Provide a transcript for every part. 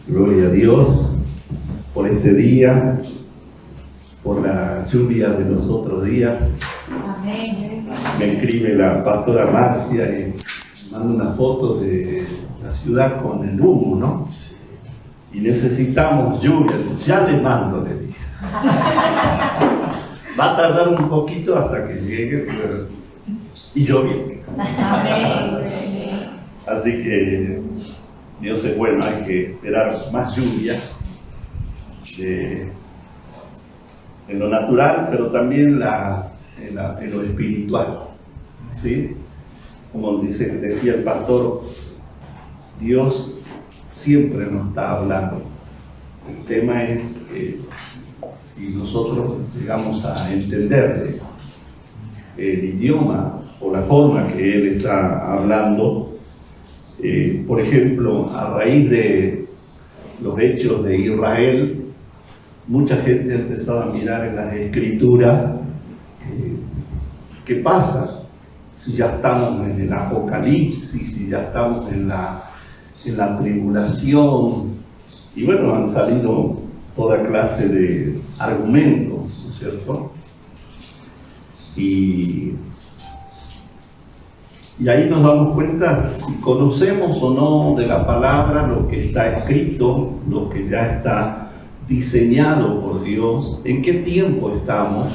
Gloria a Dios por este día, por la lluvia de los otros días. Amén. Me escribe la pastora Marcia y manda una foto de la ciudad con el humo, ¿no? Y necesitamos lluvia. Ya le mando, le dije. Va a tardar un poquito hasta que llegue, pero... y llovió. Amén. Así que Dios es bueno, hay que esperar más lluvia en lo natural, pero también en lo espiritual, ¿sí? Como decía el pastor, Dios siempre nos está hablando. El tema es si nosotros llegamos a entenderle el idioma o la forma que Él está hablando. Por ejemplo, a raíz de los hechos de Israel, mucha gente ha empezado a mirar en las escrituras qué pasa si ya estamos en el apocalipsis, si ya estamos en la tribulación. Y bueno, han salido toda clase de argumentos, ¿no es cierto? Y ahí nos damos cuenta si conocemos o no de la palabra lo que está escrito, lo que ya está diseñado por Dios, en qué tiempo estamos,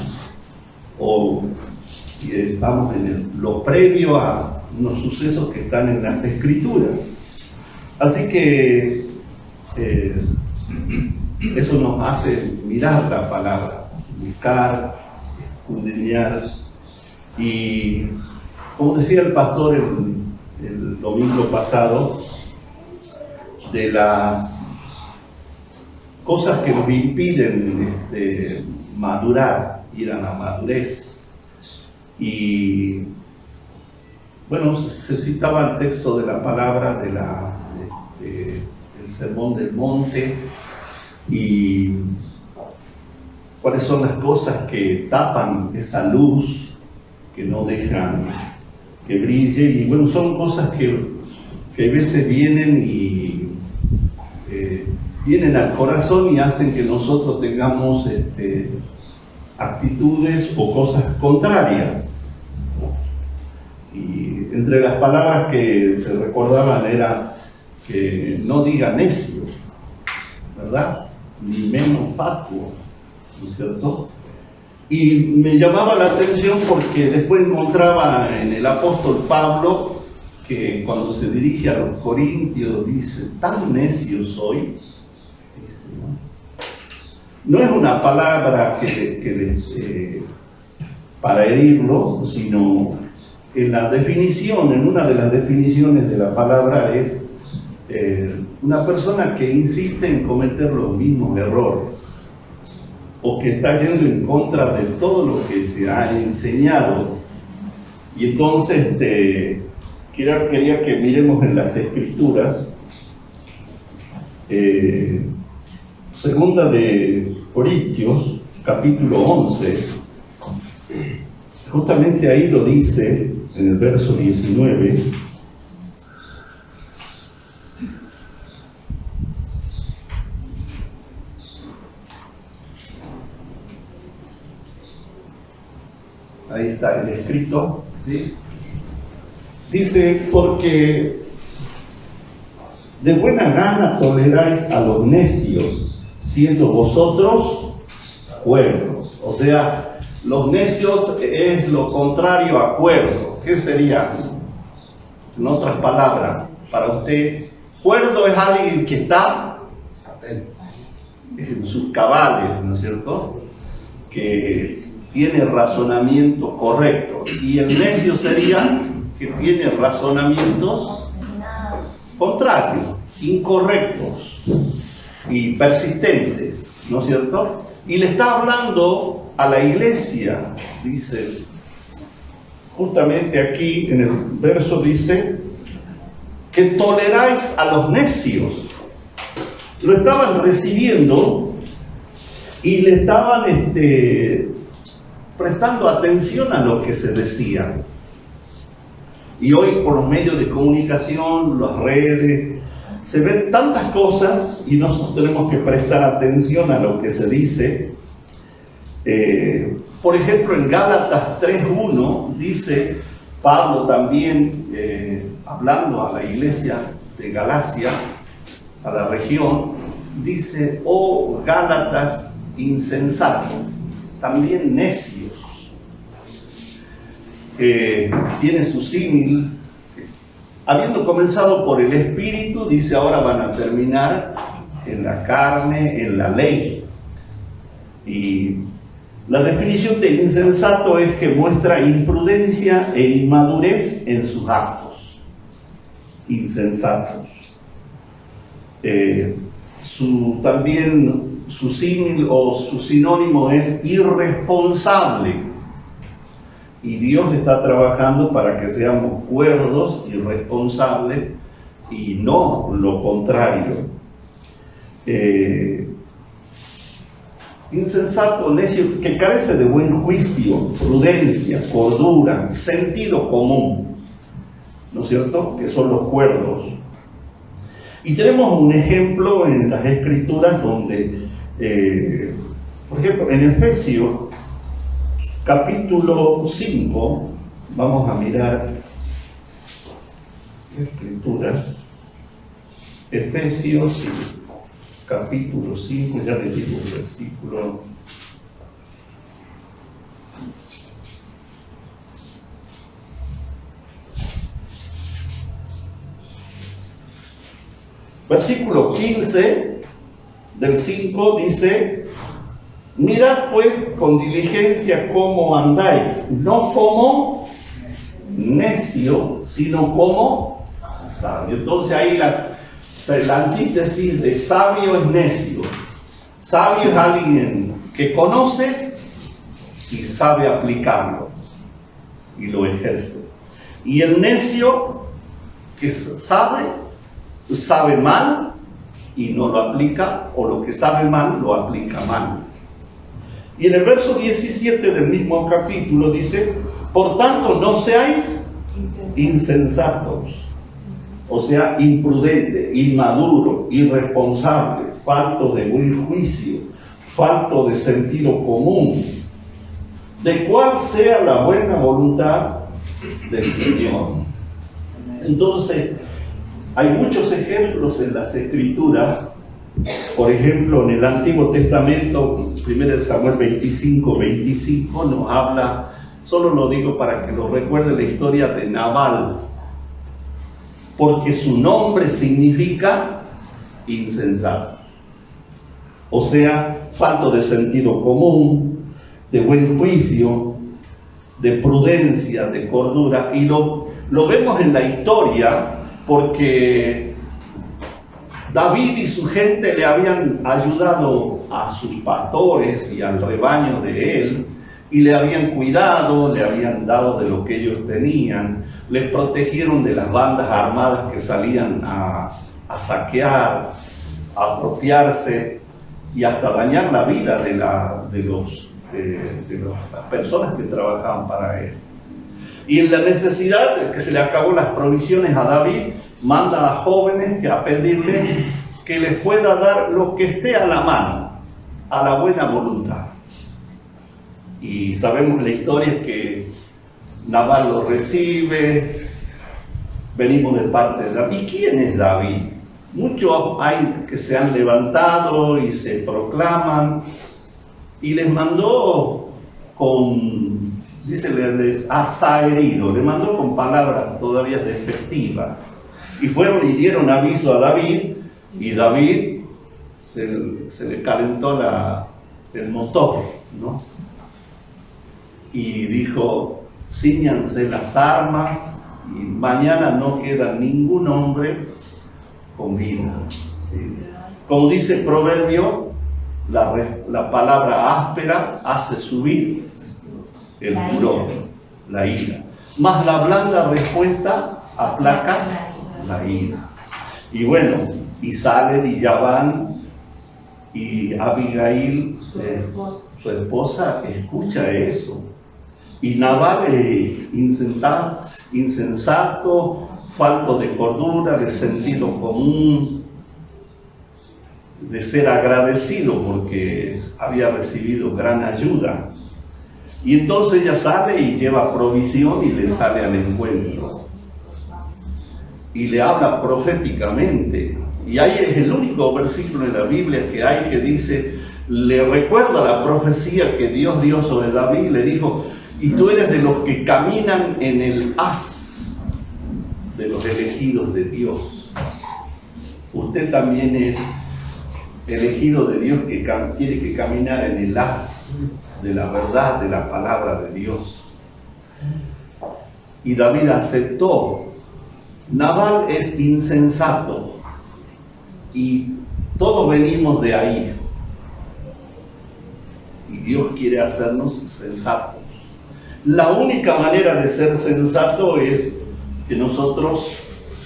o si estamos en lo previo a unos sucesos que están en las Escrituras. Así que eso nos hace mirar la palabra, buscar, escudriñar. Y como decía el pastor el domingo pasado, de las cosas que nos impiden madurar, ir a la madurez. Y bueno, se citaba el texto de la palabra del Sermón del Monte, y cuáles son las cosas que tapan esa luz, que no dejan que brille. Y bueno, son cosas que a veces vienen y vienen al corazón y hacen que nosotros tengamos actitudes o cosas contrarias. Y entre las palabras que se recordaban era que no diga necio, ¿verdad? Ni menos fatuo, ¿no es cierto? Y me llamaba la atención porque después encontraba en el apóstol Pablo que cuando se dirige a los corintios dice: tan necio soy. No es una palabra para herirlo, sino en la definición, en una de las definiciones de la palabra es una persona que insiste en cometer los mismos errores, o que está yendo en contra de todo lo que se ha enseñado. Y entonces quería que miremos en las Escrituras, segunda de Corintios, capítulo 11, justamente ahí lo dice, en el verso 19, ahí está el escrito, ¿sí? Dice: porque de buena gana toleráis a los necios, siendo vosotros cuerdos. O sea, los necios es lo contrario a cuerdo. ¿Qué sería? En otras palabras, para usted, cuerdo es alguien que está en sus cabales, ¿no es cierto? Que tiene razonamiento correcto. Y el necio sería que tiene razonamientos contrarios, incorrectos y persistentes, ¿no es cierto? Y le está hablando a la iglesia, dice, justamente aquí en el verso dice, que toleráis a los necios. Lo estaban recibiendo y le estaban prestando atención a lo que se decía. Y hoy, por los medios de comunicación, las redes, se ven tantas cosas y nosotros tenemos que prestar atención a lo que se dice. Por ejemplo, en Gálatas 3:1 dice Pablo también, hablando a la iglesia de Galacia, a la región, dice: oh Gálatas insensatos, también necios. Tiene su símil. Habiendo comenzado por el Espíritu, dice, ahora van a terminar en la carne, en la ley. Y la definición de insensato es que muestra imprudencia e inmadurez en sus actos. Insensatos. También su símil o su sinónimo es irresponsable. Y Dios está trabajando para que seamos cuerdos y responsables y no lo contrario. Insensato, necio, que carece de buen juicio, prudencia, cordura, sentido común, ¿no es cierto? Que son los cuerdos. Y tenemos un ejemplo en las Escrituras donde, por ejemplo, en Efesios, capítulo 5, vamos a mirar la Escritura, Efesios, capítulo 5, ya les digo el versículo. Versículo 15 del 5 dice: mirad pues con diligencia cómo andáis, no como necio, sino como sabio. Entonces ahí la antítesis de sabio es necio. Sabio es alguien que conoce y sabe aplicarlo y lo ejerce. Y el necio que sabe mal y no lo aplica, o lo que sabe mal lo aplica mal. Y en el verso 17 del mismo capítulo dice: por tanto no seáis insensatos, o sea, imprudente, inmaduro, irresponsable, falto de buen juicio, falto de sentido común, de cuál sea la buena voluntad del Señor. Entonces, hay muchos ejemplos en las Escrituras. Por ejemplo, en el Antiguo Testamento, 1 Samuel 25 nos habla, solo lo digo para que lo recuerde, la historia de Nabal, porque su nombre significa insensato, o sea, falto de sentido común, de buen juicio, de prudencia, de cordura. Y lo vemos en la historia porque David y su gente le habían ayudado a sus pastores y al rebaño de él, y le habían cuidado, le habían dado de lo que ellos tenían, les protegieron de las bandas armadas que salían a saquear, a apropiarse y hasta dañar la vida de las personas que trabajaban para él. Y en la necesidad de que se le acabó las provisiones a David, manda a jóvenes a pedirle que les pueda dar lo que esté a la mano, a la buena voluntad. Y sabemos la historia, es que Nabal lo recibe, venimos de parte de David. ¿Quién es David? Muchos hay que se han levantado y se proclaman, y les mandó les ha herido, le mandó con palabras todavía despectivas. Y fueron y dieron aviso a David, y David se le calentó el motor, ¿no? Y dijo: cíñanse las armas, y mañana no queda ningún hombre con vida. ¿Sí? Como dice el proverbio, la palabra áspera hace subir el furor, la ira. Mas la blanda respuesta aplaca la ira. Y bueno, y salen y ya van, y Abigail, su esposa, escucha eso. Y Nabal, insensato, falto de cordura, de sentido común, de ser agradecido porque había recibido gran ayuda. Y entonces ella sale y lleva provisión y le sale al encuentro. Y le habla proféticamente. Y ahí es el único versículo en la Biblia que hay que dice, le recuerda la profecía que Dios dio sobre David, le dijo, y tú eres de los que caminan en el haz de los elegidos de Dios. Usted también es elegido de Dios que tiene que caminar en el haz de la verdad, de la palabra de Dios. Y David aceptó. Nabal es insensato y todos venimos de ahí. Y Dios quiere hacernos sensatos. La única manera de ser sensato es que nosotros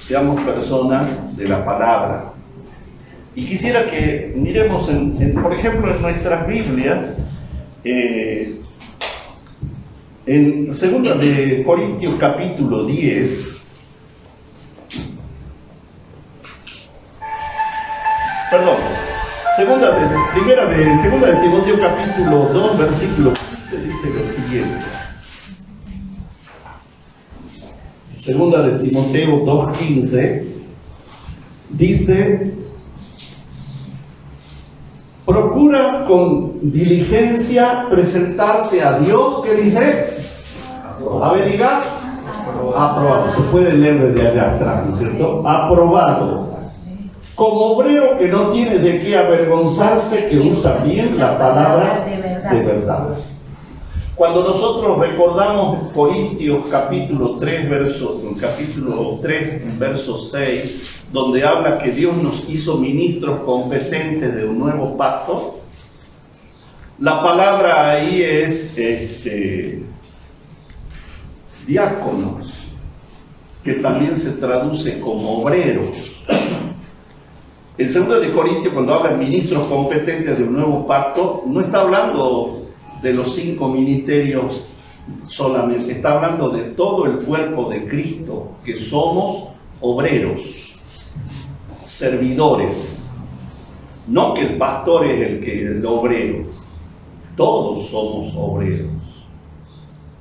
seamos personas de la palabra. Y quisiera que miremos, por ejemplo, en nuestras Biblias, en 2 de Corintios capítulo 10, perdón, Segunda de Timoteo capítulo 2, versículo 15, dice lo siguiente. Segunda de Timoteo 2:15 dice: procura con diligencia presentarte a Dios, ¿qué dice? A ver, diga, aprobado. Se puede leer desde allá atrás, ¿no es cierto? Aprobado. Como obrero que no tiene de qué avergonzarse, que usa bien la palabra de verdad. Cuando nosotros recordamos Corintios capítulo 3, verso 6, donde habla que Dios nos hizo ministros competentes de un nuevo pacto, la palabra ahí es diáconos, que también se traduce como obreros. El 2 de Corintios, cuando habla de ministros competentes de un nuevo pacto, no está hablando de los 5 ministerios solamente, está hablando de todo el cuerpo de Cristo, que somos obreros, servidores. No que el pastor es el obrero, todos somos obreros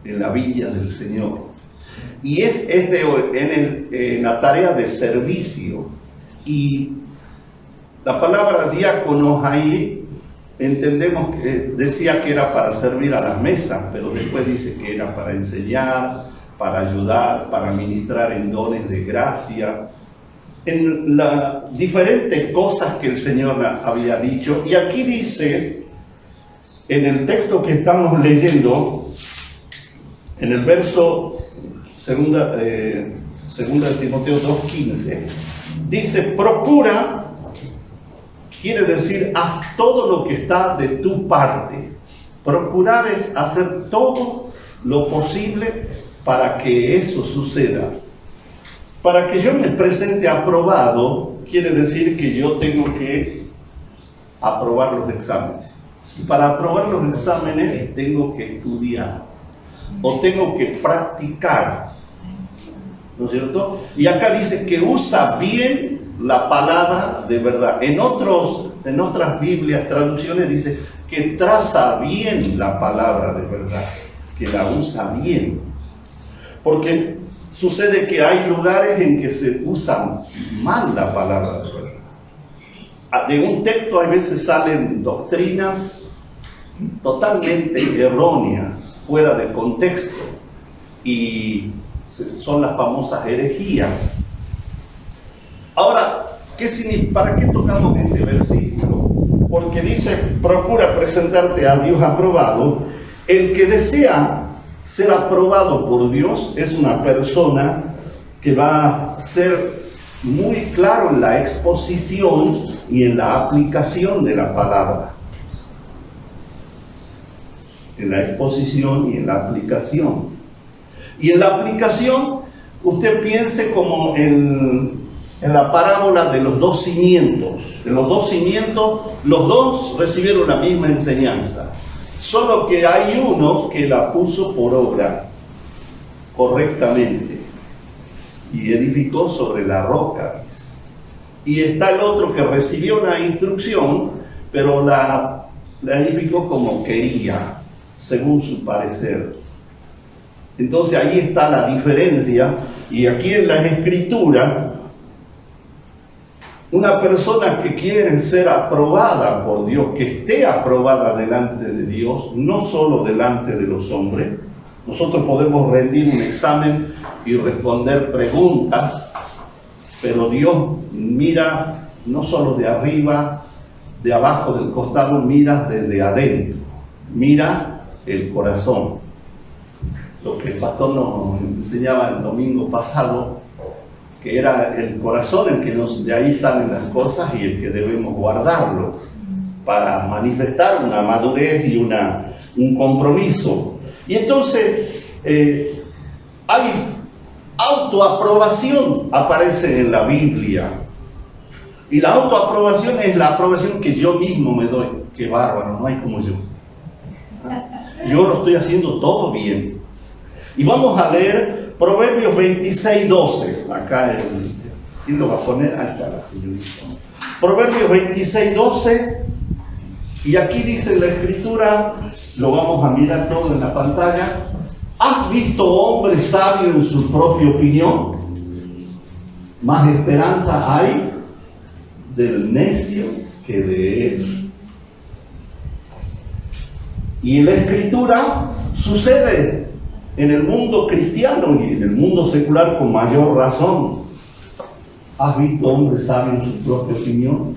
en la viña del Señor. Y es en la tarea de servicio. Y la palabra diáconos ahí, entendemos que decía que era para servir a las mesas, pero después dice que era para enseñar, para ayudar, para ministrar en dones de gracia, en las diferentes cosas que el Señor había dicho. Y aquí dice, en el texto que estamos leyendo, en el verso 2 de Timoteo 2:15, dice, procura. Quiere decir, haz todo lo que está de tu parte. Procurar es hacer todo lo posible para que eso suceda. Para que yo me presente aprobado, quiere decir que yo tengo que aprobar los exámenes. Y para aprobar los exámenes tengo que estudiar o tengo que practicar, ¿no es cierto? Y acá dice que usa bien la palabra de verdad. En otras Biblias, traducciones, dice que traza bien la palabra de verdad, que la usa bien. Porque sucede que hay lugares en que se usa mal la palabra de verdad. De un texto a veces salen doctrinas totalmente erróneas, fuera de contexto, y son las famosas herejías. Ahora, ¿para qué tocamos este versículo? Porque dice, procura presentarte a Dios aprobado. El que desea ser aprobado por Dios es una persona que va a ser muy claro en la exposición y en la aplicación de la palabra. En la exposición y en la aplicación. Y en la aplicación, usted piense como en la parábola de los 2 cimientos. De los 2 cimientos, los 2 recibieron la misma enseñanza. Solo que hay uno que la puso por obra correctamente y edificó sobre la roca, dice. y está el otro que recibió una instrucción, pero la edificó como quería, según su parecer. Entonces ahí está la diferencia, y aquí en la Escritura, una persona que quiere ser aprobada por Dios, que esté aprobada delante de Dios, no solo delante de los hombres. Nosotros podemos rendir un examen y responder preguntas, pero Dios mira no solo de arriba, de abajo, del costado, mira desde adentro, mira el corazón. Lo que el pastor nos enseñaba el domingo pasado, que era el corazón el que de ahí salen las cosas y el que debemos guardarlo para manifestar una madurez y un compromiso. Y entonces hay autoaprobación, aparece en la Biblia. Y la autoaprobación es la aprobación que yo mismo me doy. Qué bárbaro, no hay como yo. Yo lo estoy haciendo todo bien. Y vamos a leer Proverbios 26:12. Acá, ¿quién lo va a poner? Ahí está la señorita. Proverbios 26:12. Y aquí dice la Escritura, lo vamos a mirar todo en la pantalla. ¿Has visto hombre sabio en su propia opinión? Más esperanza hay del necio que de él. Y en la Escritura sucede en el mundo cristiano y en el mundo secular con mayor razón. ¿Has visto hombre sabio en su propia opinión?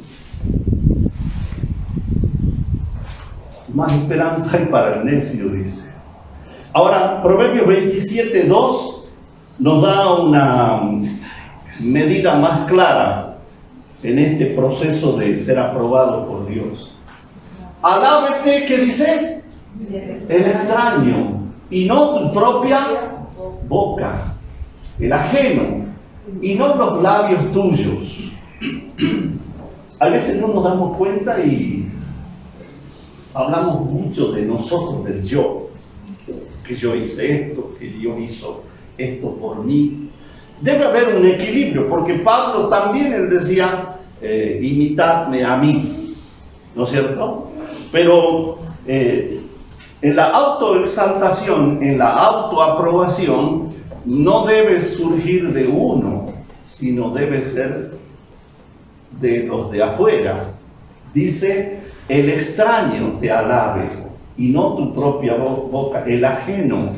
Más esperanza hay para el necio, dice. Ahora, Proverbios 27:2 nos da una medida más clara en este proceso de ser aprobado por Dios. Alábete, ¿qué dice? El extraño, y no tu propia boca, el ajeno, y no los labios tuyos. A veces no nos damos cuenta y hablamos mucho de nosotros, del yo. Que yo hice esto, que Dios hizo esto por mí. Debe haber un equilibrio, porque Pablo también él decía, imitadme a mí, ¿no es cierto? Pero en la autoexaltación, en la autoaprobación, no debe surgir de uno, sino debe ser de los de afuera. Dice, el extraño te alabe, y no tu propia boca, el ajeno.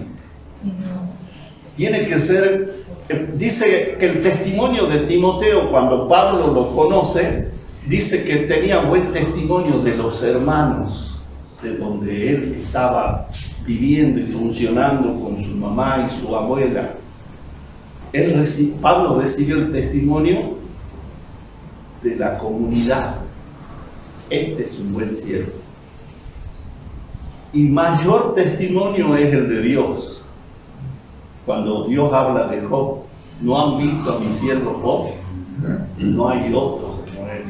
Tiene que ser, dice que el testimonio de Timoteo, cuando Pablo lo conoce, dice que tenía buen testimonio de los hermanos, de donde él estaba viviendo y funcionando con su mamá y su abuela. Pablo recibió el testimonio de la comunidad. Este es un buen siervo. Y mayor testimonio es el de Dios. Cuando Dios habla de Job, ¿no han visto a mi siervo Job? No hay otro como él.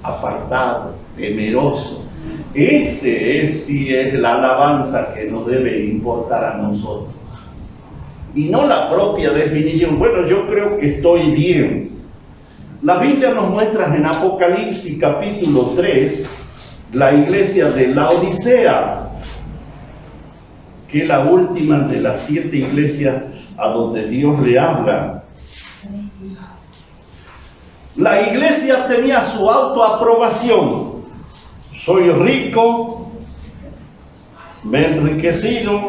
Apartado, temeroso. Ese sí es la alabanza que nos debe importar a nosotros. Y no la propia definición. Bueno, yo creo que estoy bien. La Biblia nos muestra en Apocalipsis capítulo 3 la iglesia de Laodicea, que es la última de las 7 iglesias a donde Dios le habla. La iglesia tenía su autoaprobación. Soy rico, me he enriquecido,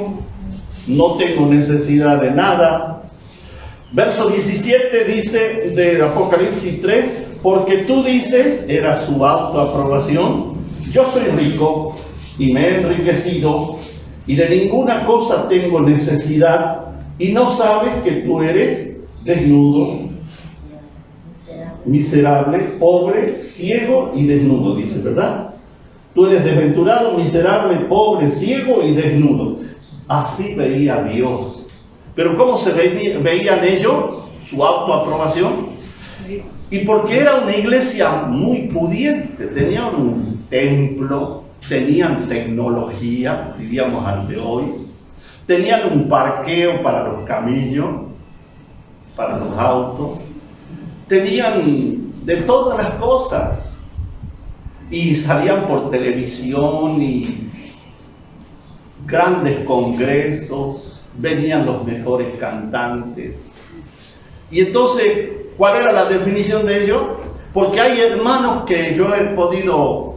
no tengo necesidad de nada. Verso 17 dice de Apocalipsis 3, porque tú dices, era su autoaprobación, yo soy rico y me he enriquecido y de ninguna cosa tengo necesidad, y no sabes que tú eres desnudo, miserable, pobre, ciego y desnudo, dice, ¿verdad? Tú eres desventurado, miserable, pobre, ciego y desnudo. Así veía Dios. Pero ¿cómo se veían ellos? Su autoaprobación. Y porque era una iglesia muy pudiente, tenían un templo, tenían tecnología, diríamos al de hoy, tenían un parqueo para los camellos, para los autos, tenían de todas las cosas. Y salían por televisión y grandes congresos, venían los mejores cantantes. Y entonces, ¿cuál era la definición de ello? Porque hay hermanos que yo he podido...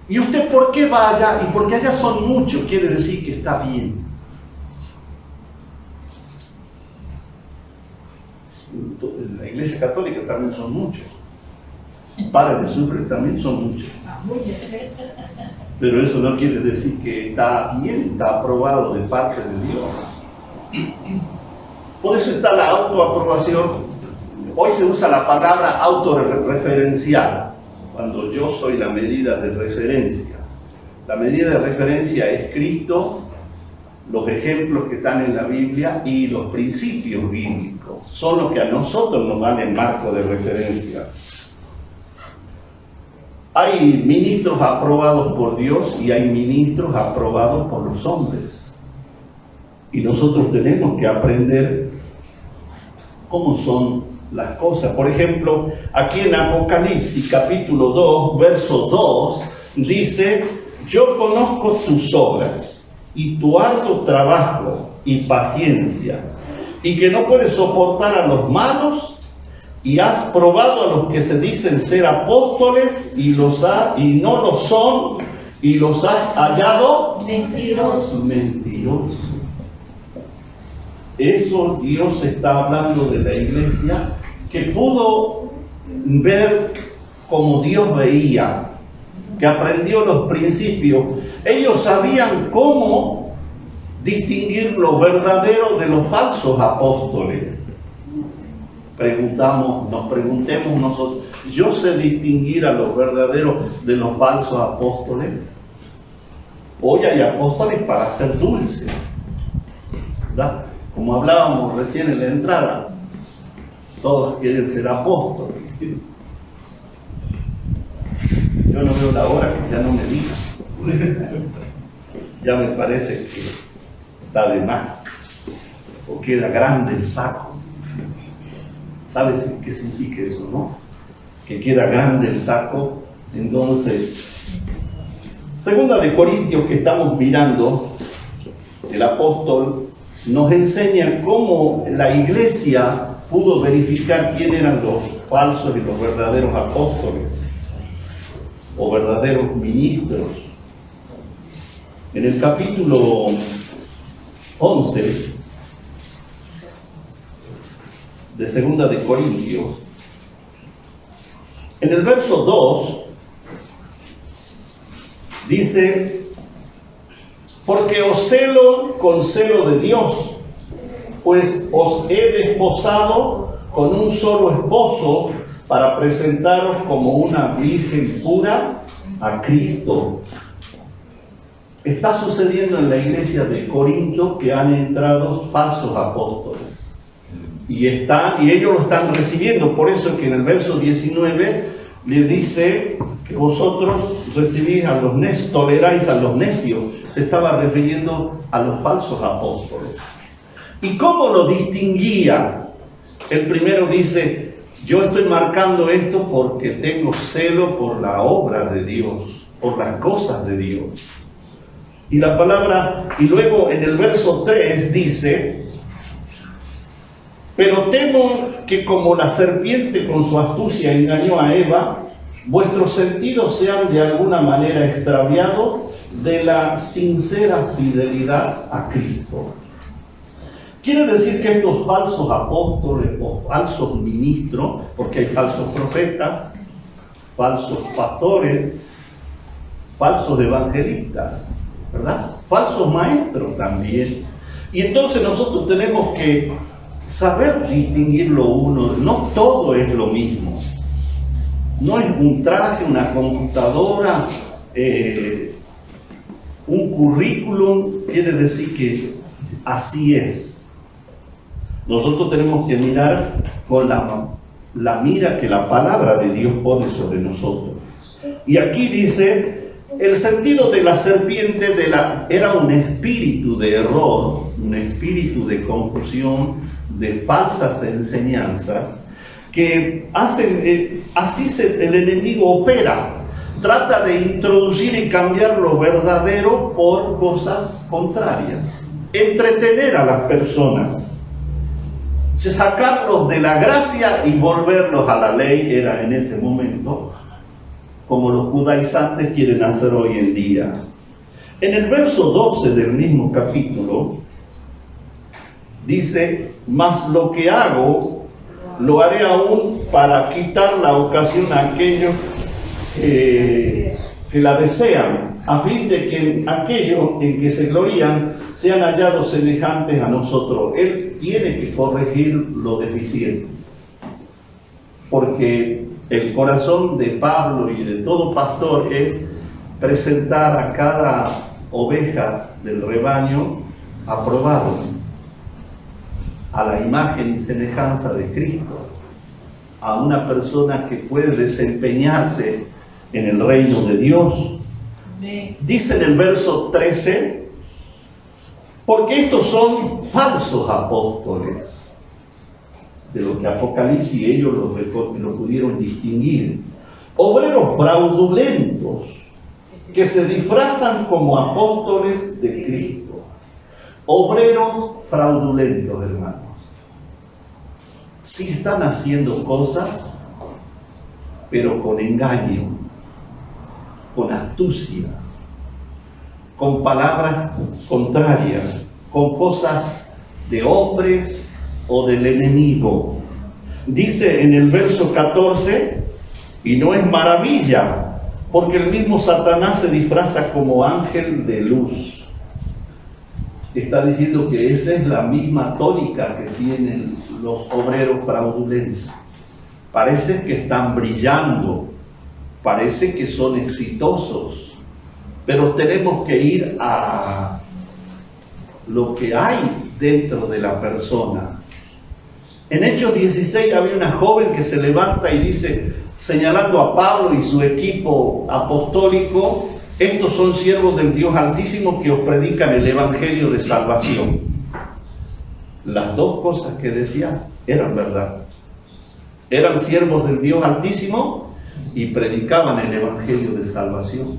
¿Y usted por qué va allá? Y porque allá son muchos, quiere decir que está bien. En la Iglesia Católica también son muchos. Padres de Sucre también son muchos. Pero eso no quiere decir que está bien, está aprobado de parte de Dios. Por eso está la autoaprobación. Hoy se usa la palabra autorreferencial, cuando yo soy la medida de referencia. La medida de referencia es Cristo, los ejemplos que están en la Biblia y los principios bíblicos. Son los que a nosotros nos dan el marco de referencia. Hay ministros aprobados por Dios y hay ministros aprobados por los hombres. Y nosotros tenemos que aprender cómo son las cosas. Por ejemplo, aquí en Apocalipsis capítulo 2, verso 2, dice: yo conozco tus obras y tu arduo trabajo y paciencia, y que no puedes soportar a los malos, y has probado a los que se dicen ser apóstoles y no lo son, y los has hallado mentirosos. Eso Dios está hablando de la iglesia, que pudo ver como Dios veía, que aprendió los principios. Ellos sabían cómo distinguir lo verdadero de los falsos apóstoles. Nos preguntemos nosotros, ¿yo sé distinguir a los verdaderos de los falsos apóstoles? Hoy hay apóstoles para ser dulces, ¿verdad? Como hablábamos recién en la entrada, todos quieren ser apóstoles. Yo no veo la hora que ya no me digan. Ya me parece que está de más, o queda grande el saco. ¿Sabes qué significa eso, no? Que queda grande el saco. Entonces, segunda de Corintios que estamos mirando, el apóstol nos enseña cómo la iglesia pudo verificar quién eran los falsos y los verdaderos apóstoles o verdaderos ministros. En el capítulo 11 de segunda de Corintios, en el verso 2 dice: porque os celo con celo de Dios, pues os he desposado con un solo esposo para presentaros como una virgen pura a Cristo. Está sucediendo en la iglesia de Corinto que han entrado falsos apóstoles. Y ellos lo están recibiendo. Por eso es que en el verso 19 le dice que vosotros recibís a los necios, toleráis a los necios. Se estaba refiriendo a los falsos apóstoles. ¿Y cómo lo distinguía? El primero dice: yo estoy marcando esto porque tengo celo por la obra de Dios, por las cosas de Dios. Y la palabra, y luego en el verso 3 dice: pero temo que como la serpiente con su astucia engañó a Eva, vuestros sentidos sean de alguna manera extraviados de la sincera fidelidad a Cristo. Quiere decir que estos falsos apóstoles o falsos ministros, porque hay falsos profetas, falsos pastores, falsos evangelistas, ¿verdad? Falsos maestros también. Y entonces nosotros tenemos que saber distinguir lo uno. No todo es lo mismo. No es un traje, una computadora, un currículum, quiere decir que así es. Nosotros tenemos que mirar con la mira que la palabra de Dios pone sobre nosotros. Y aquí dice: el sentido de la serpiente era un espíritu de error, un espíritu de confusión, de falsas enseñanzas, que hacen, el enemigo opera. Trata de introducir y cambiar lo verdadero por cosas contrarias. Entretener a las personas. Sacarlos de la gracia y volverlos a la ley era en ese momento como los judaizantes quieren hacer hoy en día. En el verso 12 del mismo capítulo dice: mas lo que hago lo haré aún para quitar la ocasión a aquellos que la desean, a fin de que aquellos en que se glorían sean hallados semejantes a nosotros. Él tiene que corregir lo deficiente, porque el corazón de Pablo y de todo pastor es presentar a cada oveja del rebaño aprobado, a la imagen y semejanza de Cristo, a una persona que puede desempeñarse en el reino de Dios. Dice en el verso 13: porque estos son falsos apóstoles, de lo que Apocalipsis ellos lo pudieron distinguir, obreros fraudulentos que se disfrazan como apóstoles de Cristo. Obreros fraudulentos, hermanos. Sí están haciendo cosas, pero con engaño, con astucia, con palabras contrarias, con cosas de hombres o del enemigo. Dice en el verso 14: y no es maravilla, porque el mismo Satanás se disfraza como ángel de luz. Está diciendo que esa es la misma tónica que tienen los obreros fraudulentos. Parece que están brillando, parece que son exitosos, pero tenemos que ir a lo que hay dentro de la persona. En Hechos 16 había una joven que se levanta y dice, señalando a Pablo y su equipo apostólico: estos son siervos del Dios Altísimo que os predican el Evangelio de salvación. Las dos cosas que decían eran verdad. Eran siervos del Dios Altísimo y predicaban el Evangelio de salvación.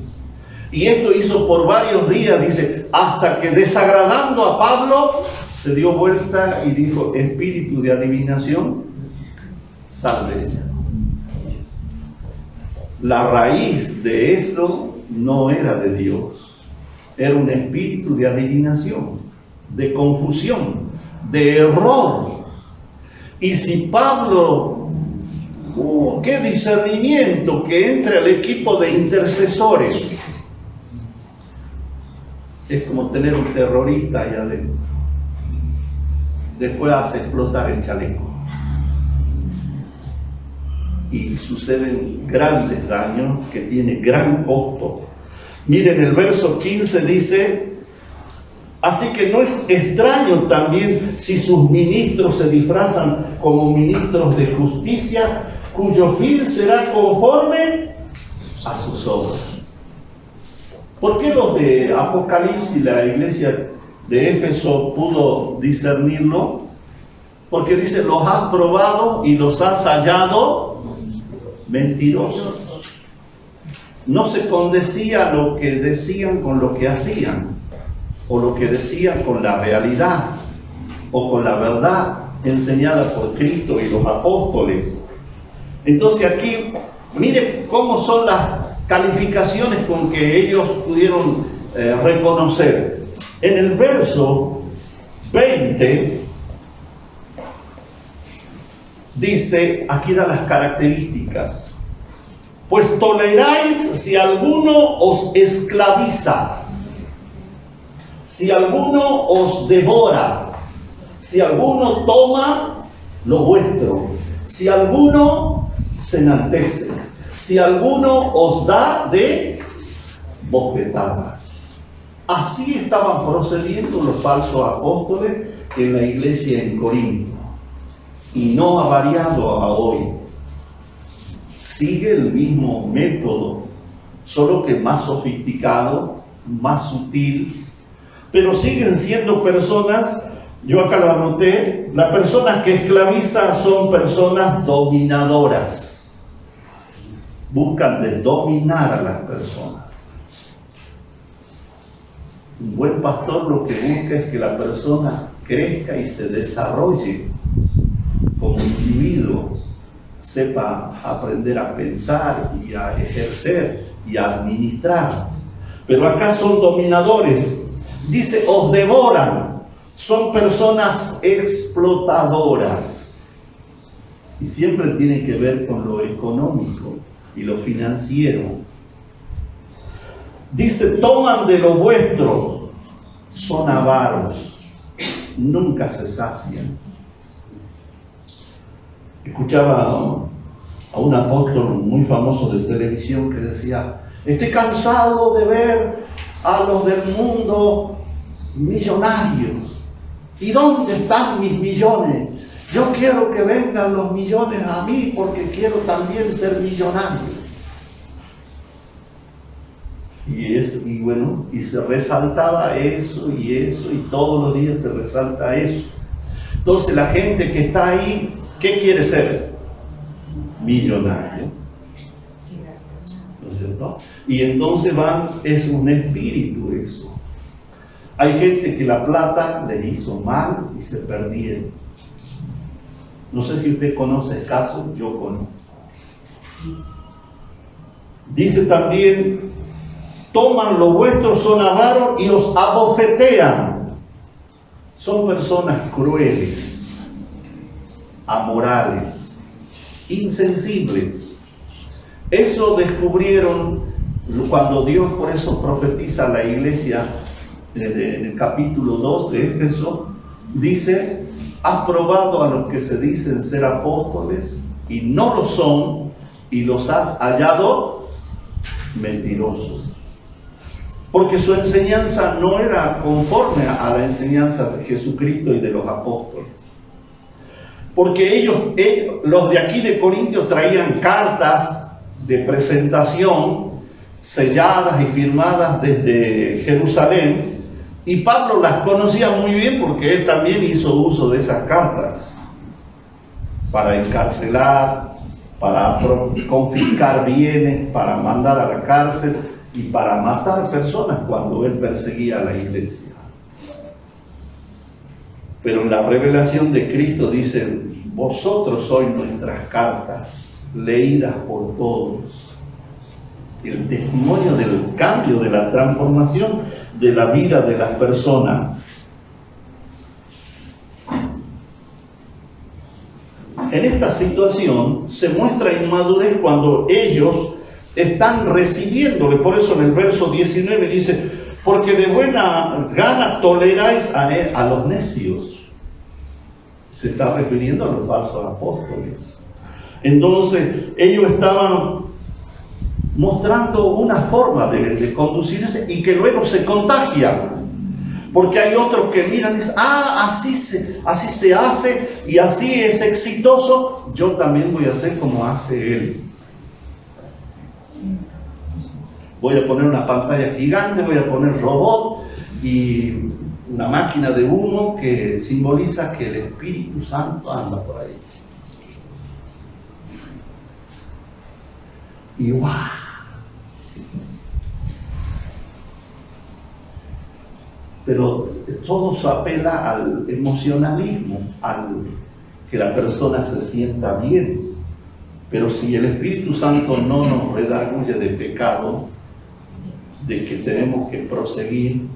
Y esto hizo por varios días, dice, hasta que desagradando a Pablo, se dio vuelta y dijo: espíritu de adivinación, sal de ella. La raíz de eso no era de Dios, era un espíritu de adivinación, de confusión, de error. Y si Pablo, qué discernimiento que entre al equipo de intercesores. Es como tener un terrorista allá adentro. Después hace explotar el chaleco. Y suceden grandes daños que tienen gran costo. Miren, el verso 15 dice: así que no es extraño también si sus ministros se disfrazan como ministros de justicia, cuyo fin será conforme a sus obras. ¿Por qué los de Apocalipsis, la iglesia de Éfeso, pudo discernirlo? Porque dice: los has probado y los has hallado mentirosos. No se condecía lo que decían con lo que hacían, o lo que decían con la realidad, o con la verdad enseñada por Cristo y los apóstoles. Entonces aquí, mire cómo son las calificaciones con que ellos pudieron reconocer. En el verso 20 dice, aquí da las características: pues toleráis si alguno os esclaviza, si alguno os devora, si alguno toma lo vuestro, si alguno se enaltece, si alguno os da de bofetadas. Así estaban procediendo los falsos apóstoles en la iglesia en Corinto. Y no ha variado a hoy. Sigue el mismo método, solo que más sofisticado, más sutil, pero siguen siendo personas Yo acá lo anoté, las personas que esclavizan son personas dominadoras. Buscan de dominar a las personas. Un buen pastor lo que busca es que la persona crezca y se desarrolle como individuo, sepa aprender a pensar y a ejercer y a administrar. Pero acá son dominadores. Dice, os devoran. Son personas explotadoras. Y siempre tiene que ver con lo económico y lo financiero. Dice, toman de lo vuestro. Son avaros. Nunca se sacian. Escuchaba a un apóstol muy famoso de televisión que decía, estoy cansado de ver a los del mundo millonarios. ¿Y dónde están mis millones? Yo quiero que vengan los millones a mí porque quiero también ser millonario. Y bueno, y se resaltaba eso, y todos los días se resalta eso. Entonces la gente que está ahí, ¿qué quiere ser? Millonario. ¿No es cierto? Y entonces es un espíritu eso. Hay gente que la plata le hizo mal y se perdieron. No sé si usted conoce el caso, yo conozco. Dice también, toman lo vuestro, son avaros y os abofetean. Son personas crueles, amorales, insensibles. Eso descubrieron cuando Dios por eso profetiza a la iglesia en el capítulo 2 de Éfeso. Dice, has probado a los que se dicen ser apóstoles y no lo son, y los has hallado mentirosos. Porque su enseñanza no era conforme a la enseñanza de Jesucristo y de los apóstoles. Porque ellos, los de aquí de Corintios, traían cartas de presentación selladas y firmadas desde Jerusalén, y Pablo las conocía muy bien porque él también hizo uso de esas cartas para encarcelar, para confiscar bienes, para mandar a la cárcel y para matar personas cuando él perseguía a la iglesia. Pero en la revelación de Cristo dice, vosotros sois nuestras cartas, leídas por todos. El testimonio del cambio, de la transformación de la vida de las personas. En esta situación se muestra inmadurez cuando ellos están recibiéndole. Por eso en el verso 19 dice, porque de buena gana toleráis a los necios. Se está refiriendo a los falsos apóstoles. Entonces ellos estaban mostrando una forma de conducirse y que luego se contagian. Porque hay otros que miran y dicen, así se hace y así es exitoso, yo también voy a hacer como hace él. Voy a poner una pantalla gigante, voy a poner robot y una máquina de humo que simboliza que el Espíritu Santo anda por ahí. Y ¡guau! Pero todo se apela al emocionalismo, al que la persona se sienta bien. Pero si el Espíritu Santo no nos redarguye de pecado, de que tenemos que proseguir,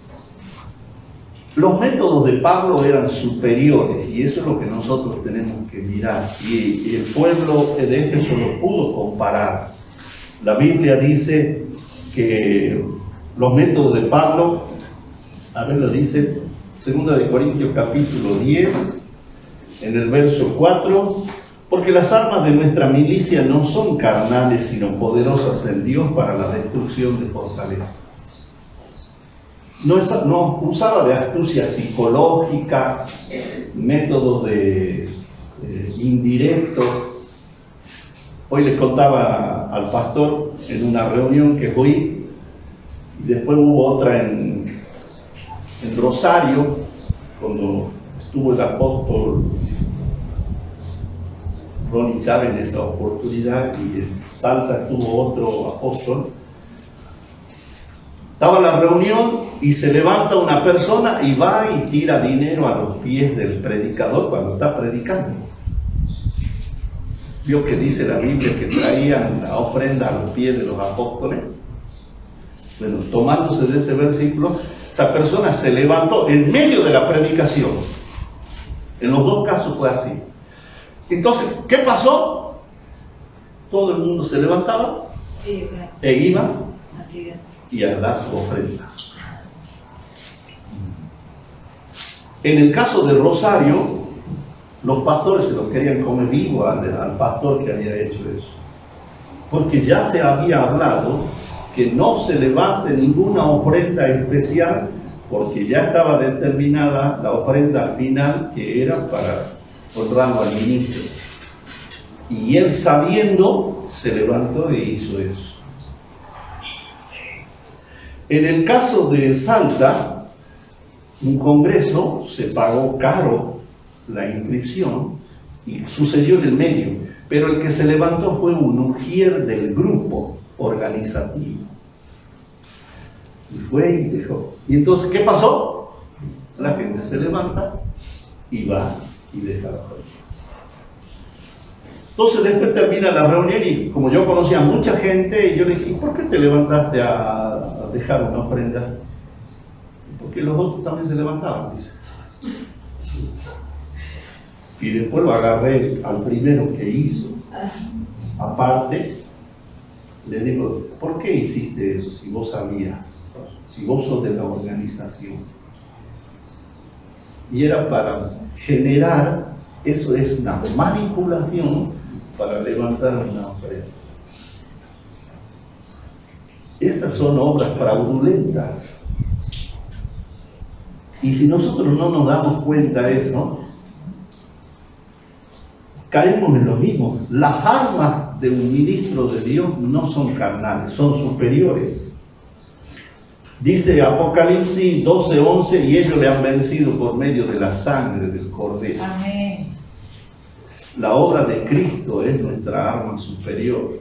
los métodos de Pablo eran superiores, y eso es lo que nosotros tenemos que mirar. Y el pueblo de Éfeso lo pudo comparar. La Biblia dice que los métodos de Pablo, lo dice 2 de Corintios capítulo 10, en el verso 4, porque las armas de nuestra milicia no son carnales, sino poderosas en Dios para la destrucción de fortalezas. No usaba de astucia psicológica, métodos indirectos. Hoy les contaba al pastor en una reunión que fui, y después hubo otra en Rosario, cuando tuvo el apóstol Ronnie Chávez en esa oportunidad, y en Salta tuvo otro apóstol. Estaba la reunión y se levanta una persona y va y tira dinero a los pies del predicador cuando está predicando. Vio que dice la Biblia que traían la ofrenda a los pies de los apóstoles. Bueno, tomándose de ese versículo, esa persona se levantó en medio de la predicación. En los dos casos fue así. Entonces, ¿qué pasó? Todo el mundo se levantaba e iba y a dar su ofrenda. En el caso de Rosario, los pastores se lo querían comer vivo al pastor que había hecho eso, porque ya se había hablado que no se levante ninguna ofrenda especial, porque ya estaba determinada la ofrenda final, que era para honrarlo al ministro. Y él, sabiendo, se levantó e hizo eso. En el caso de Salta, un congreso se pagó caro la inscripción y sucedió en el medio, pero el que se levantó fue un ujier del grupo organizativo. Y fue y dejó. Y entonces, ¿qué pasó? La gente se levanta y va y deja la reunión. Entonces después termina la reunión y como yo conocía a mucha gente, yo le dije, ¿y por qué te levantaste a dejar una ofrenda? Porque los otros también se levantaban, dice. Y después lo agarré al primero que hizo. Aparte, le digo, ¿por qué hiciste eso si vos sabías? Si vos sos de la organización. Y era para generar, eso es una manipulación para levantar una ofrenda. Esas son obras fraudulentas. Y si nosotros no nos damos cuenta de eso, caemos en lo mismo. Las armas de un ministro de Dios no son carnales, son superiores. Dice Apocalipsis 12:11, y ellos le han vencido por medio de la sangre del Cordero. Amén. La obra de Cristo es nuestra arma superior.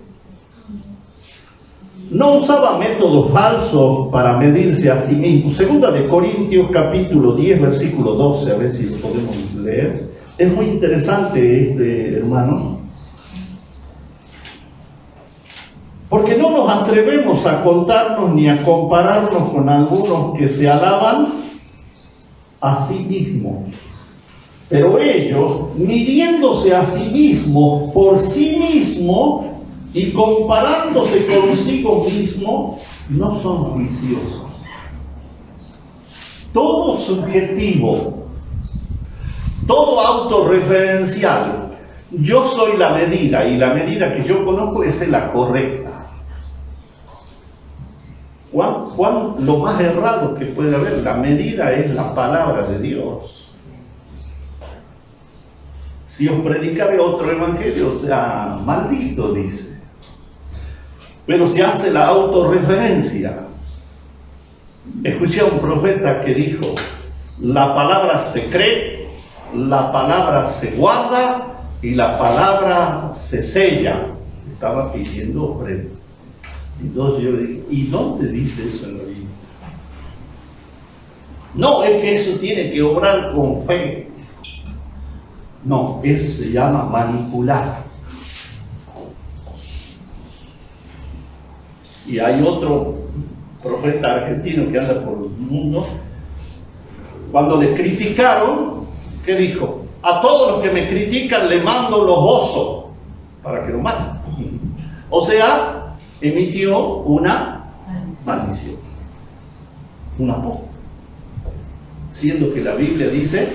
No usaba métodos falsos para medirse a sí mismo. Segunda de Corintios capítulo 10, versículo 12, a ver si lo podemos leer. Es muy interesante hermano. Porque no nos atrevemos a contarnos ni a compararnos con algunos que se alaban a sí mismos. Pero ellos, midiéndose a sí mismos por sí mismos y comparándose consigo mismos, no son juiciosos. Todo subjetivo, todo autorreferencial. Yo soy la medida y la medida que yo conozco es la correcta. Juan, lo más errado que puede haber, la medida es la palabra de Dios. Si os predicare otro evangelio, o sea, maldito, dice. Pero si hace la autorreferencia. Escuché a un profeta que dijo, la palabra se cree, la palabra se guarda y la palabra se sella. Estaba pidiendo ofrenda. Entonces yo le dije, ¿y dónde dice eso en la Biblia? No, es que eso tiene que obrar con fe. No, eso se llama manipular. Y hay otro profeta argentino que anda por el mundo. Cuando le criticaron, ¿qué dijo? A todos los que me critican le mando los osos para que lo maten. O sea, emitió una maldición, un apodo, siendo que la Biblia dice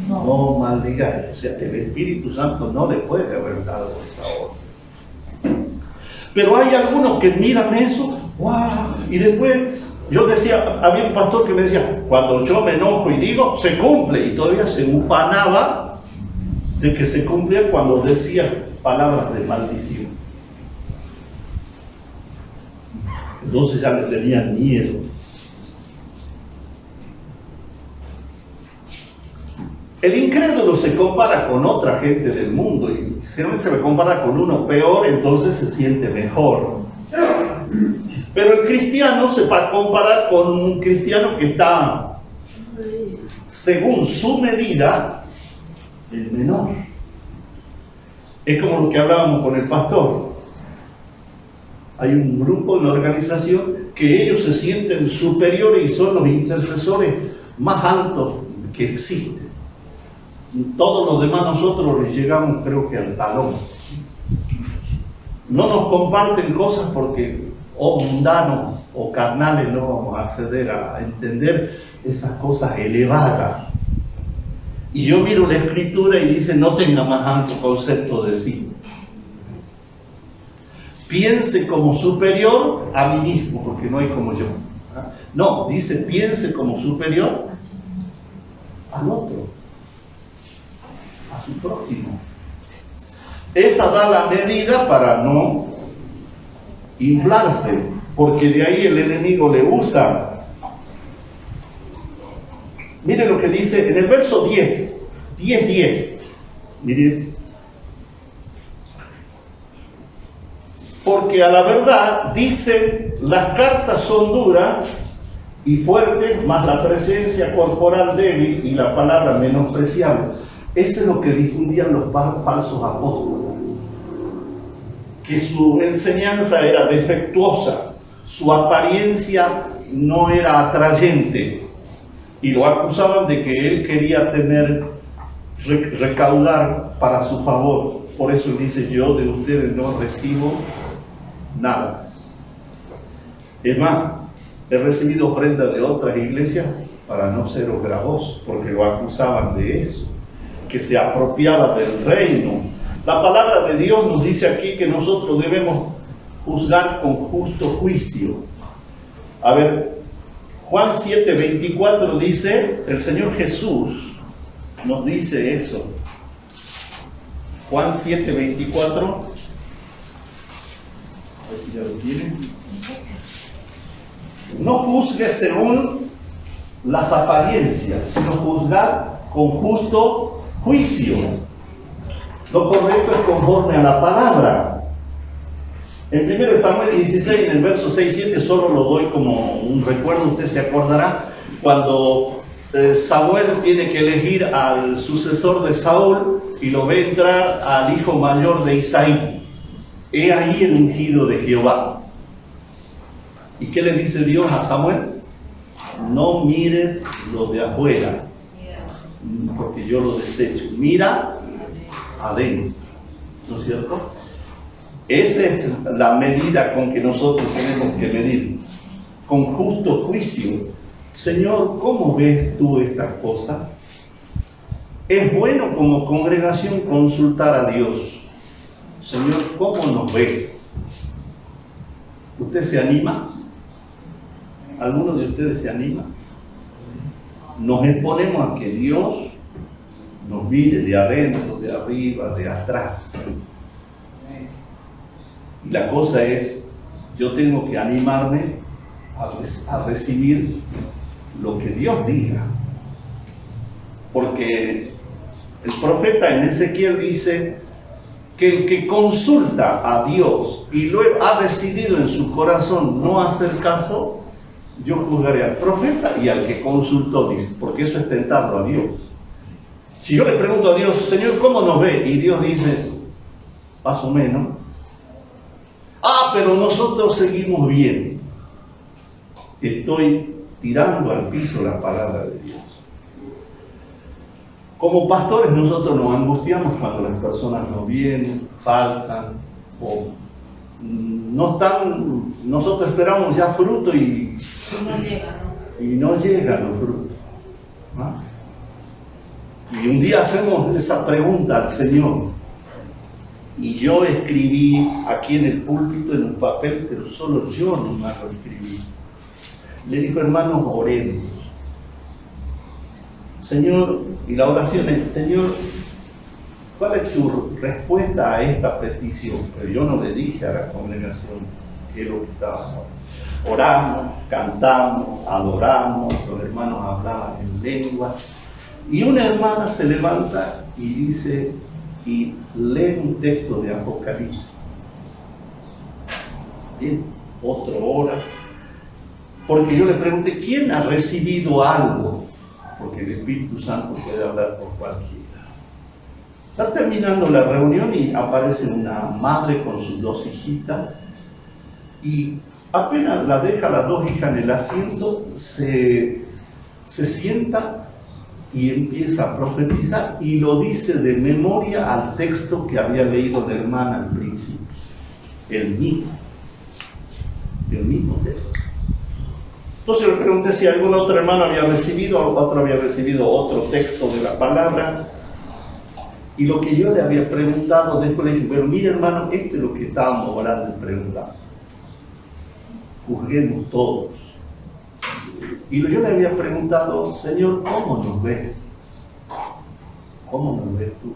no maldigáis. O sea, el Espíritu Santo no le puede haber dado esa orden. Pero hay algunos que miran eso, ¡wow! Y después yo decía, había un pastor que me decía, cuando yo me enojo y digo, se cumple, y todavía se ufanaba de que se cumplía cuando decía palabras de maldición. Entonces ya le tenían miedo. El incrédulo se compara con otra gente del mundo y si no se le compara con uno peor, entonces se siente mejor. Pero el cristiano se va a comparar con un cristiano que está, según su medida, el menor. Es como lo que hablábamos con el pastor. Hay un grupo, una organización, que ellos se sienten superiores y son los intercesores más altos que existen. Todos los demás nosotros les llegamos, creo que al talón. No nos comparten cosas porque o mundanos o carnales no vamos a acceder a entender esas cosas elevadas. Y yo miro la escritura y dice, no tenga más alto concepto de sí. Piense como superior a mí mismo, porque no hay como yo. No, dice, piense como superior al otro, a su prójimo. Esa da la medida para no inflarse, porque de ahí el enemigo le usa. Mire lo que dice en el verso 10. Mire. Porque a la verdad, dice, las cartas son duras y fuertes, mas la presencia corporal débil y la palabra menospreciable. Eso es lo que difundían los falsos apóstoles. Que su enseñanza era defectuosa, su apariencia no era atrayente. Y lo acusaban de que él quería recaudar para su favor. Por eso dice, yo de ustedes no recibo nada. Es más, he recibido ofrendas de otras iglesias para no ser gravoso, porque lo acusaban de eso, que se apropiaba del reino. La palabra de Dios nos dice aquí que nosotros debemos juzgar con justo juicio. A ver, Juan 7:24 dice, el Señor Jesús nos dice eso. Juan 7:24. A ver si ya lo tienen. No juzgue según las apariencias, sino juzgar con justo juicio. Lo correcto es conforme a la palabra. En 1 Samuel 16, en el verso 6-7, solo lo doy como un recuerdo, usted se acordará, cuando Samuel tiene que elegir al sucesor de Saúl y lo ve entrar al hijo mayor de Isaí. He ahí el ungido de Jehová. ¿Y qué le dice Dios a Samuel? No mires lo de afuera, porque yo lo desecho. Mira adentro, ¿no es cierto? Esa es la medida con que nosotros tenemos que medir, con justo juicio. Señor, ¿cómo ves tú estas cosas? Es bueno como congregación consultar a Dios. Señor, ¿cómo nos ves? ¿Usted se anima? ¿Alguno de ustedes se anima? Nos exponemos a que Dios nos mire de adentro, de arriba, de atrás. Y la cosa es, yo tengo que animarme a recibir lo que Dios diga. Porque el profeta en Ezequiel dice que el que consulta a Dios y luego ha decidido en su corazón no hacer caso, yo juzgaré al profeta y al que consultó, dice, porque eso es tentarlo a Dios. Si yo le pregunto a Dios, Señor, ¿cómo nos ve? Y Dios dice, más o menos. Pero nosotros seguimos bien. Estoy tirando al piso la palabra de Dios. Como pastores nosotros nos angustiamos cuando las personas no vienen, faltan, o no están, nosotros esperamos ya fruto y no llegan los frutos. ¿Ah? Y un día hacemos esa pregunta al Señor. Y yo escribí aquí en el púlpito en un papel, pero solo yo nomás lo escribí. Le dijo, hermanos, oremos. Señor, y la oración es, Señor, ¿cuál es tu respuesta a esta petición? Pero yo no le dije a la congregación qué es lo que estábamos. Oramos, cantamos, adoramos, los hermanos hablaban en lengua. Y una hermana se levanta y dice, y lee un texto de Apocalipsis. Bien, otra hora. Porque yo le pregunté, ¿quién ha recibido algo? Porque el Espíritu Santo puede hablar por cualquiera. Está terminando la reunión y aparece una madre con sus dos hijitas y apenas la deja las dos hijas en el asiento, se sienta y empieza a profetizar y lo dice de memoria al texto que había leído la hermana al principio. El mismo texto. Entonces le pregunté si alguna otra hermana había recibido, otra había recibido otro texto de la palabra. Y lo que yo le había preguntado, después le dije, pero mire hermano, esto es lo que estábamos orando y preguntando. Juzguemos todos. Y yo le había preguntado, Señor, ¿cómo nos ves? ¿Cómo nos ves tú?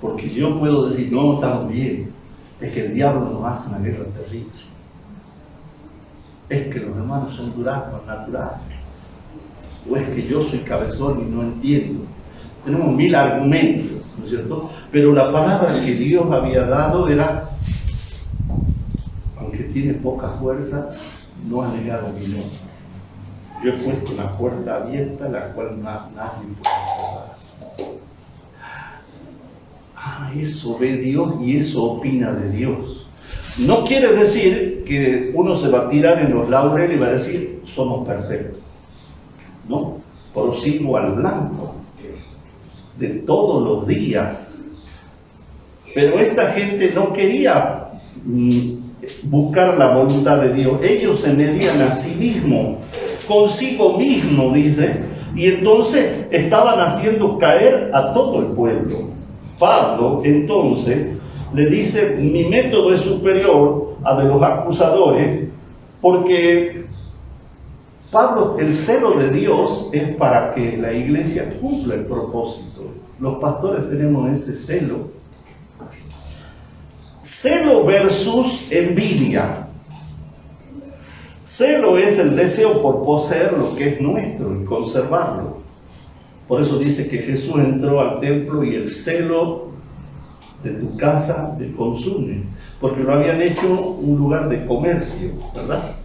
Porque yo puedo decir, no, estamos bien. Es que el diablo nos hace una guerra terrible. Es que los hermanos son duraznos naturales. O es que yo soy cabezón y no entiendo. Tenemos 1000 argumentos, ¿no es cierto? Pero la palabra que Dios había dado era, aunque tiene poca fuerza, no ha negado mi nombre. Yo he puesto una puerta abierta, la cual nadie puede cerrar. Eso ve Dios y eso opina de Dios. No quiere decir que uno se va a tirar en los laureles y va a decir, somos perfectos. No, prosigo al blanco de todos los días. Pero esta gente no quería buscar la voluntad de Dios. Ellos se medían a sí mismos, consigo mismo, dice, y entonces estaban haciendo caer a todo el pueblo. Pablo, entonces, le dice, mi método es superior a de los acusadores, porque Pablo, el celo de Dios es para que la iglesia cumpla el propósito. Los pastores tenemos ese celo. Celo versus envidia. Celo es el deseo por poseer lo que es nuestro y conservarlo. Por eso dice que Jesús entró al templo y el celo de tu casa te consume, porque lo habían hecho un lugar de comercio, ¿verdad?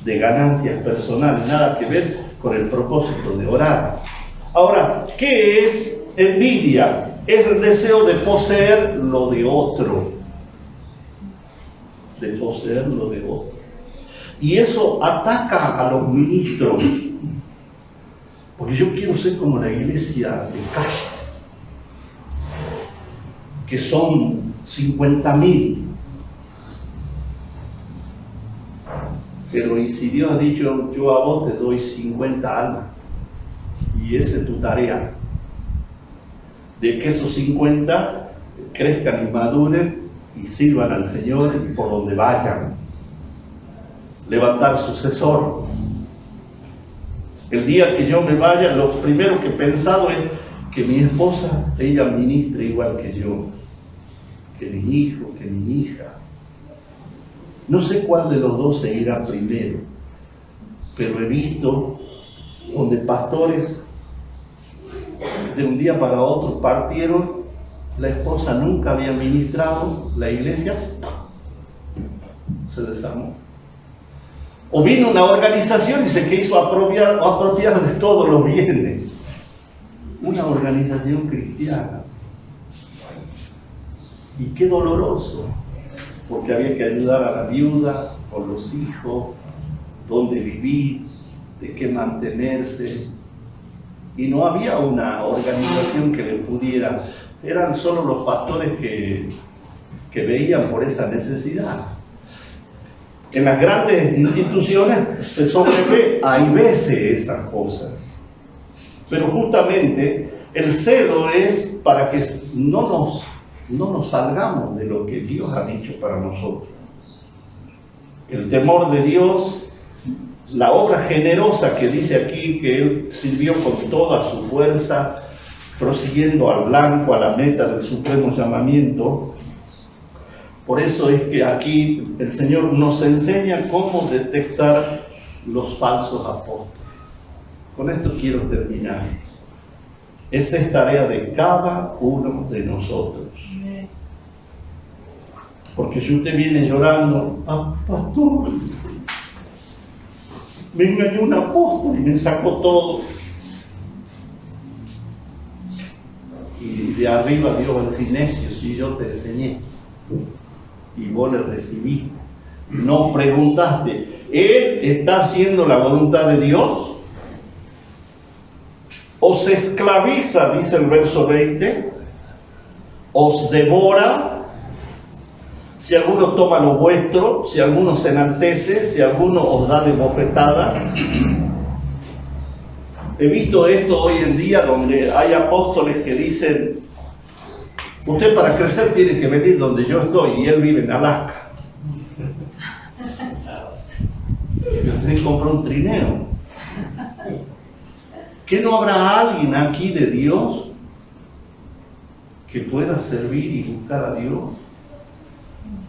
De ganancias personales, nada que ver con el propósito de orar. Ahora, ¿qué es envidia? Es el deseo de poseer lo de otro. De poseer lo de otro. Y eso ataca a los ministros. Porque yo quiero ser como la iglesia de Castro, que son 50.000. Pero y si Dios ha dicho, yo a vos te doy 50 almas, y esa es tu tarea, de que esos 50 crezcan y maduren y sirvan al Señor y por donde vayan, levantar sucesor. El día que yo me vaya, lo primero que he pensado es que mi esposa, ella ministre igual que yo, que mi hijo, que mi hija. No sé cuál de los dos se irá primero, pero he visto donde pastores de un día para otro partieron, la esposa nunca había ministrado, la iglesia se desarmó. O vino una organización y se quiso apropiar de todos los bienes. Una organización cristiana. Y qué doloroso, porque había que ayudar a la viuda, con los hijos, dónde vivir, de qué mantenerse. Y no había una organización que le pudiera, eran solo los pastores que veían por esa necesidad. En las grandes instituciones se sobrevé, hay veces esas cosas. Pero justamente el celo es para que no nos salgamos de lo que Dios ha dicho para nosotros. El temor de Dios, la obra generosa que dice aquí que Él sirvió con toda su fuerza, prosiguiendo al blanco, a la meta del supremo llamamiento. Por eso es que aquí el Señor nos enseña cómo detectar los falsos apóstoles. Con esto quiero terminar. Esa es tarea de cada uno de nosotros. Porque si usted viene llorando, pastor, me engañó un apóstol y me sacó todo. Y de arriba Dios va a decir, necio, si yo te enseñé y vos le recibiste, no preguntaste, ¿él está haciendo la voluntad de Dios? ¿Os esclaviza, dice el verso 20? ¿Os devora? Si alguno toma lo vuestro, si alguno se enaltece, si alguno os da de bofetadas. He visto esto hoy en día donde hay apóstoles que dicen, usted para crecer tiene que venir donde yo estoy, y él vive en Alaska. Y usted compra un trineo. ¿Que no habrá alguien aquí de Dios que pueda servir y buscar a Dios?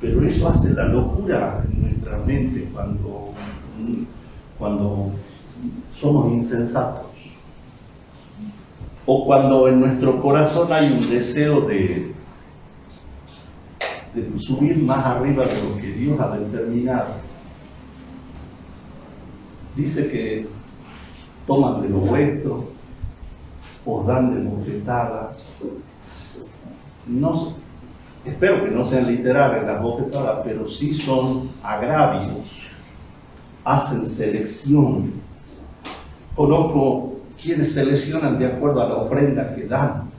Pero eso hace la locura en nuestra mente cuando somos insensatos. O cuando en nuestro corazón hay un deseo de subir más arriba de lo que Dios ha determinado. Dice que toman de lo vuestro, os dan de bofetadas. No, espero que no sean literales las bofetadas, pero sí son agravios, hacen selección. Conozco quienes seleccionan de acuerdo a la ofrenda que dan.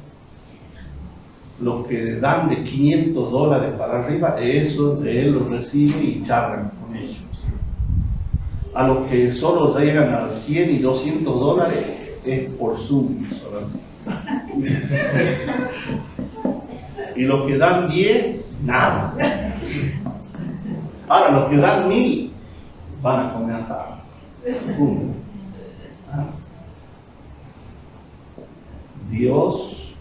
Los que dan de $500 para arriba, esos de él los recibe y charlan con ellos. A los que solo llegan a $100 y $200 es por Zoom. Y los que dan 10, nada. Ahora, los que dan 1000 van a comer asado. Dios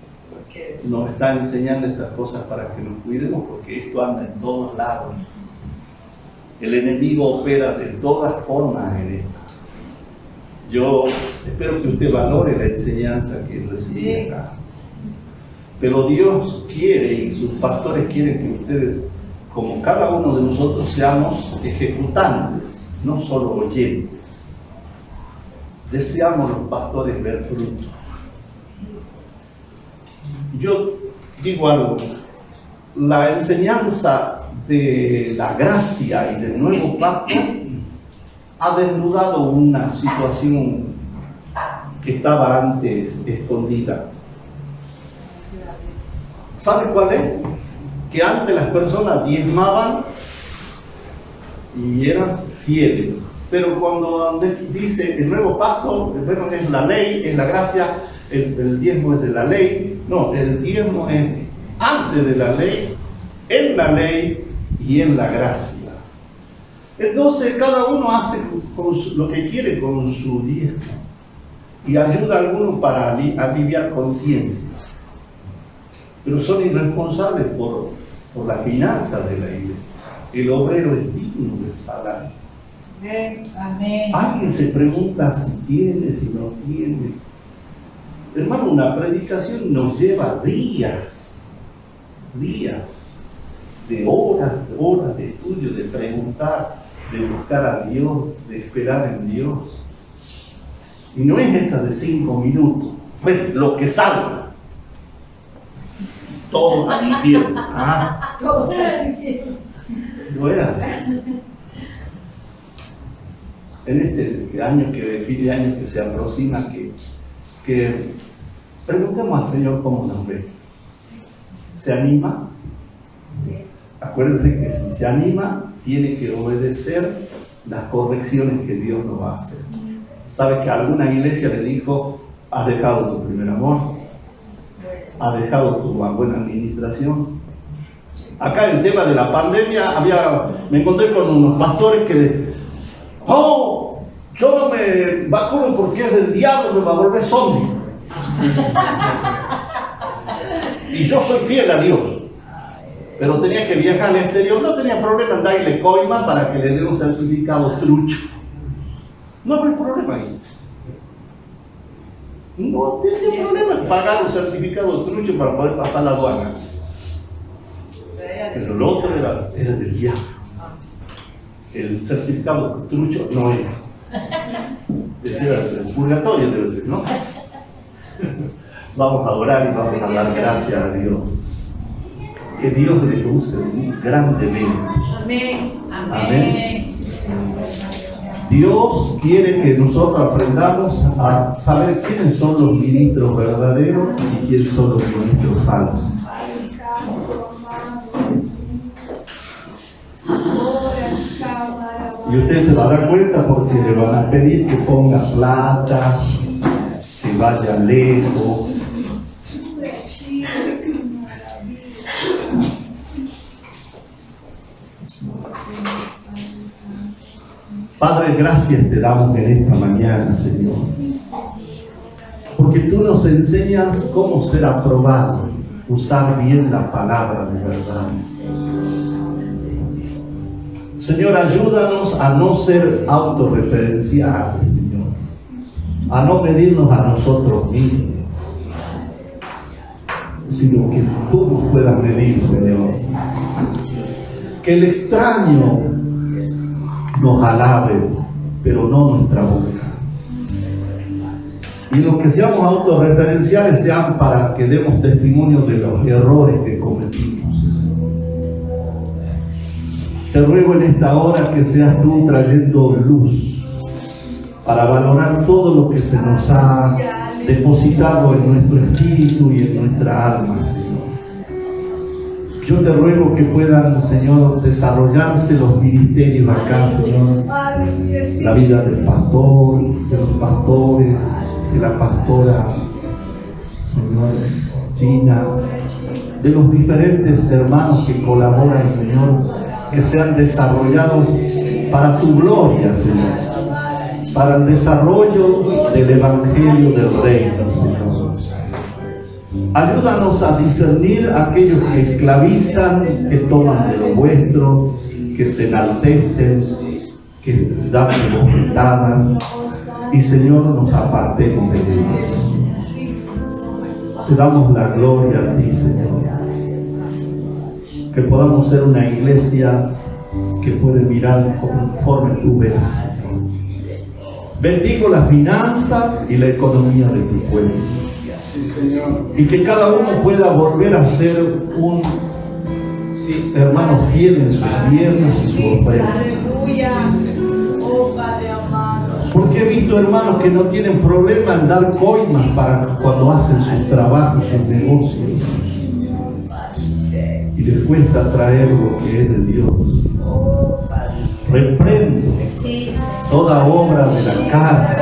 nos está enseñando estas cosas para que nos cuidemos, porque esto anda en todos lados. El enemigo opera de todas formas en esto. Yo espero que usted valore la enseñanza que recibe acá. Pero Dios quiere, y sus pastores quieren, que ustedes, como cada uno de nosotros, seamos ejecutantes, no solo oyentes. Deseamos los pastores ver fruto. Yo digo algo, la enseñanza de la gracia y del nuevo pacto ha desnudado una situación que estaba antes escondida. ¿Sabe cuál es? Que antes las personas diezmaban y eran fieles, pero cuando dice el nuevo pacto, bueno, es la ley, es la gracia, el diezmo es de la ley. No, el diezmo es antes de la ley, en la ley y en la gracia. Entonces cada uno hace lo que quiere con su diezmo y ayuda a algunos para aliviar conciencia. Pero son irresponsables por las finanzas de la iglesia. El obrero es digno del salario. Amén. Alguien se pregunta si tiene, si no tiene. Hermano, una predicación nos lleva días de horas de estudio, de preguntar, de buscar a Dios, de esperar en Dios. Y no es esa de 5 minutos, pues lo que salga. Todo bien. No era así. En este año fin de año que se aproxima, que preguntemos al Señor cómo nos ve. ¿Se anima? Acuérdense que si se anima, tiene que obedecer las correcciones que Dios nos va a hacer. ¿Sabe que alguna iglesia le dijo, has dejado tu primer amor? ¿Has dejado tu buena administración? Acá el tema de la pandemia, me encontré con unos pastores que yo no me vacuno porque es del diablo, me va a volver zombie. Y yo soy fiel a Dios. Pero tenía que viajar al exterior, no tenía problema en darle coima para que le dé un certificado trucho. No había problema ahí. No tiene problema en pagar un certificado trucho para poder pasar la aduana. Pero el otro era del diablo. El certificado trucho no era. Decía, el purgatorio debe ser, ¿no? Vamos a orar y vamos a dar gracias a Dios. Que Dios le use grandemente. Amén. Amén. Dios quiere que nosotros aprendamos a saber quiénes son los ministros verdaderos y quiénes son los ministros falsos. Y usted se va a dar cuenta porque le van a pedir que ponga plata, que vaya lejos. Padre, gracias te damos en esta mañana, Señor, porque tú nos enseñas cómo ser aprobado, usar bien la palabra de verdad. Señor, ayúdanos a no ser autorreferenciales, Señor, a no medirnos a nosotros mismos, sino que tú nos puedas medir, Señor. Que el extraño nos alabe, pero no nuestra boca. Y los que seamos autorreferenciales sean para que demos testimonio de los errores que cometimos. Te ruego en esta hora que seas tú trayendo luz para valorar todo lo que se nos ha depositado en nuestro espíritu y en nuestra alma, Señor. Yo te ruego que puedan, Señor, desarrollarse los ministerios acá, Señor. La vida del pastor, de los pastores, de la pastora, Señor, Gina, de los diferentes hermanos que colaboran, Señor, que sean desarrollados para tu gloria, Señor, para el desarrollo del Evangelio del Reino, Señor. Ayúdanos a discernir a aquellos que esclavizan, que toman de lo vuestro, que se enaltecen, que dan bofetadas, y Señor, nos apartemos de ellos. Te damos la gloria a ti, Señor. Que podamos ser una iglesia que puede mirar conforme tú ves, Señor. Bendigo las finanzas y la economía de tu pueblo. Sí, Señor. Y que cada uno pueda volver a ser un hermano fiel en sus diezmos y su ofrenda. Aleluya. Oh Padre amado. Porque he visto hermanos que no tienen problema en dar coimas para cuando hacen sus trabajos, sus negocios. Y les cuesta traer lo que es de Dios. Reprendo toda obra de la carne,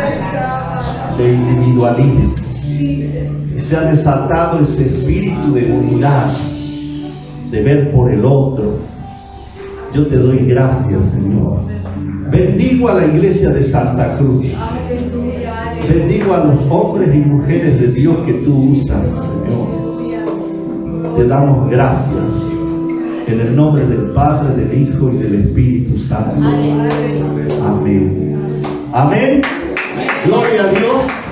de individualismo. Y se ha desatado ese espíritu de unidad, de ver por el otro. Yo te doy gracias, Señor. Bendigo a la iglesia de Santa Cruz. Bendigo a los hombres y mujeres de Dios que tú usas, Señor. Te damos gracias. En el nombre del Padre, del Hijo y del Espíritu Santo. Amén. Amén. Gloria a Dios.